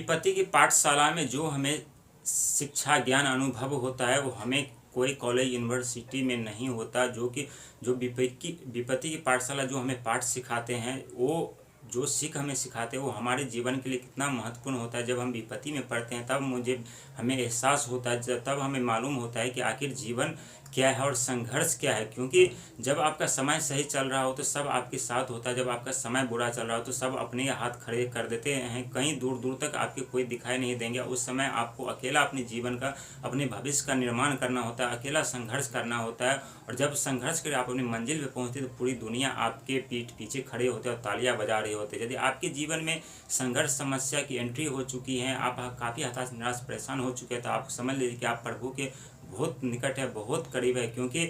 विपत्ति की पाठशाला में जो हमें शिक्षा ज्ञान अनुभव होता है वो हमें कोई कॉलेज यूनिवर्सिटी में नहीं होता। जो विपत्ति की पाठशाला जो हमें पाठ सिखाते हैं, वो जो सीख हमें सिखाते हैं वो हमारे जीवन के लिए कितना महत्वपूर्ण होता है। जब हम विपत्ति में पढ़ते हैं तब हमें एहसास होता है, तब हमें मालूम होता है कि आखिर जीवन क्या है और संघर्ष क्या है। क्योंकि जब आपका समय सही चल रहा हो तो सब आपके साथ होता है, जब आपका समय बुरा चल रहा हो तो सब अपने हाथ खड़े कर देते हैं, कहीं दूर दूर तक आपके कोई दिखाई नहीं देंगे। उस समय आपको अकेला अपने जीवन का, अपने भविष्य का निर्माण करना होता है, अकेला संघर्ष करना होता है। और जब संघर्ष कर आप अपनी मंजिल पे पहुँचते तो पूरी दुनिया आपके पीठ पीछे खड़े होते और तालियां बजा रहे होते। यदि आपके जीवन में संघर्ष समस्या की एंट्री हो चुकी है, आप काफ़ी हताश निराश परेशान हो चुके हैं, तो आप समझ लीजिए कि आप प्रभु के बहुत निकट है, बहुत करीब है। क्योंकि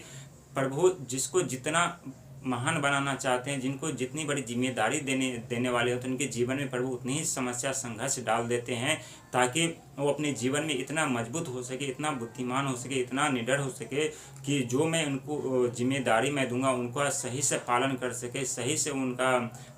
प्रभु जिसको जितना महान बनाना चाहते हैं, जिनको जितनी बड़ी जिम्मेदारी देने वाले होते हैं, उनके जीवन में प्रभु उतनी ही समस्या संघर्ष डाल देते हैं, ताकि वो अपने जीवन में इतना मजबूत हो सके, इतना बुद्धिमान हो सके, इतना निडर हो सके कि जो मैं उनको जिम्मेदारी मैं दूंगा उनको सही से पालन कर सके, सही से उनका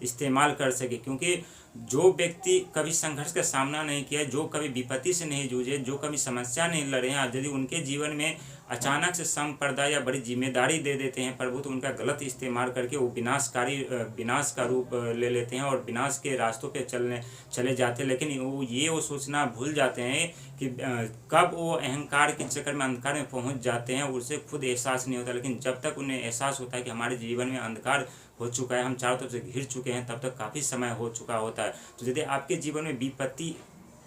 इस्तेमाल कर सके। क्योंकि जो व्यक्ति कभी संघर्ष का सामना नहीं किया, जो कभी विपत्ति से नहीं जूझे, जो कभी समस्या नहीं लड़े हैं, यदि उनके जीवन में अचानक से संप्रदाय या बड़ी जिम्मेदारी दे देते हैं प्रभु, तो उनका गलत इस्तेमाल करके वो विनाश का रूप ले लेते हैं और विनाश के रास्तों पे चले जाते हैं। लेकिन वो सोचना भूल जाते हैं कि कब वो अहंकार के चक्कर में अंधकार में पहुंच जाते हैं, उसे खुद एहसास नहीं होता। लेकिन जब तक उन्हें एहसास होता है कि हमारे जीवन में अंधकार हो चुका है, हम चारों तरफ से घिर चुके हैं, तब तक काफ़ी समय हो चुका होता है। तो यदि आपके जीवन में विपत्ति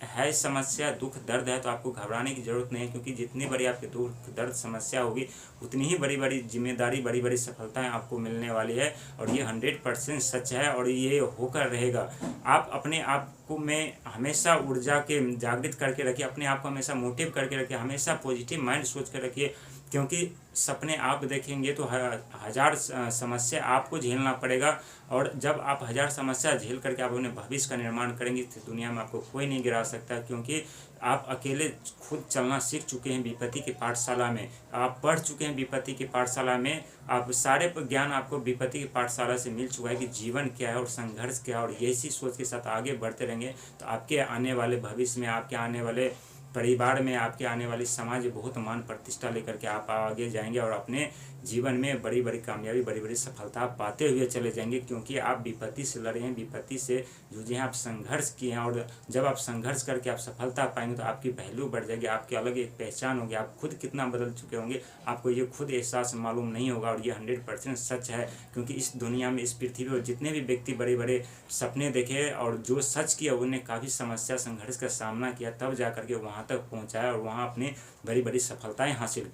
है, समस्या दुख दर्द है, तो आपको घबराने की ज़रूरत नहीं है। क्योंकि जितनी बड़ी आपकी दुख दर्द समस्या होगी, उतनी ही बड़ी बड़ी जिम्मेदारी, बड़ी बड़ी सफलताएं आपको मिलने वाली है। और ये 100% सच है और ये होकर रहेगा। आप अपने आप को में हमेशा ऊर्जा के जागृत करके रखिए, अपने आप को हमेशा मोटिव करके रखिए, हमेशा पॉजिटिव माइंड सोच कर रखिए। क्योंकि सपने आप देखेंगे तो हजार समस्या आपको झेलना पड़ेगा। और जब आप हजार समस्या झेल करके आप अपने भविष्य का निर्माण करेंगे तो दुनिया में आपको कोई नहीं गिरा सकता। क्योंकि आप अकेले खुद चलना सीख चुके हैं विपत्ति की पाठशाला में, आप पढ़ चुके हैं विपत्ति की पाठशाला में, आप सारे ज्ञान आपको विपत्ति की पाठशाला से मिल चुका है कि जीवन क्या है और संघर्ष क्या है। और यही सोच के साथ आगे बढ़ते रहेंगे तो आपके आने वाले भविष्य में, आपके आने वाले परिवार में, आपके आने वाली समाज बहुत मान प्रतिष्ठा लेकर के आप आगे जाएंगे और अपने जीवन में बड़ी बड़ी कामयाबी, बड़ी बड़ी सफलता पाते हुए चले जाएंगे। क्योंकि आप विपत्ति से लड़े हैं, विपत्ति से जूझे हैं, आप संघर्ष किए हैं। और जब आप संघर्ष करके आप सफलता पाएंगे तो आपकी वैल्यू बढ़ जाएगी, आपकी अलग एक पहचान होगी, आप खुद कितना बदल चुके होंगे आपको ये खुद एहसास मालूम नहीं होगा। और ये 100% सच है। क्योंकि इस दुनिया में, इस पृथ्वी पर जितने भी व्यक्ति बड़े बड़े सपने देखे और जो सच किया, उन्हें काफ़ी समस्या संघर्ष का सामना किया, तब जा करके वहाँ तक पहुँचाया और वहाँ अपनी बड़ी बड़ी सफलताएँ हासिल